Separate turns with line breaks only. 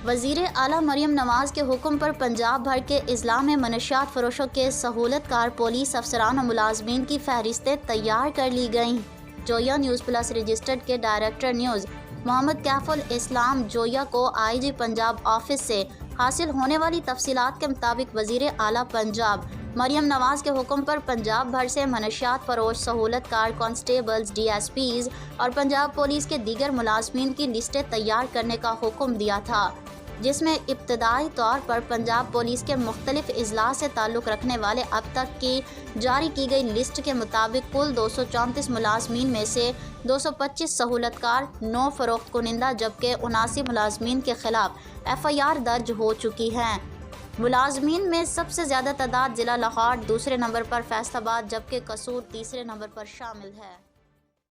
वज़ीर आला मरियम नवाज़ के हुक्म पर पंजाब भर के अजला में मनशियात फरोशों के सहूलतकार पुलिस अफसरान और मुलाजमीन की फहरिस्तें तैयार कर ली गईं। जोया न्यूज़ प्लस रजिस्टर्ड के डायरेक्टर न्यूज़ मोहम्मद कैफुल इस्लाम जोया को IG पंजाब ऑफिस से हासिल होने वाली तफसीलात के मुताबिक वज़ीर आला पंजाब मरियम नवाज़ के हुक्म पर पंजाब भर से मनशियात फरोश सहूलतकार कांस्टेबल्स DSPs और पंजाब पुलिस के दीगर मुलाजमीन की लिस्टें तैयार करने का हुक्म दिया था, जिसमें इब्तदाई तौर पर पंजाब पुलिस के मुख्तलिफ अजला से ताल्लुक़ रखने वाले अब तक की जारी की गई लिस्ट के मुताबिक कुल 234 मुलाजमीन में से 225 सहूलतकार, 9 फ़रोख्त कुनिंदा जबकि 79 मुलाजमीन के ख़िलाफ़ FIR दर्ज हो चुकी हैं। मुलाजमीन में सबसे ज़्यादा तादाद ज़िला लाहौर, दूसरे नंबर पर फैसलाबाद जबकि कसूर तीसरे नंबर पर शामिल है।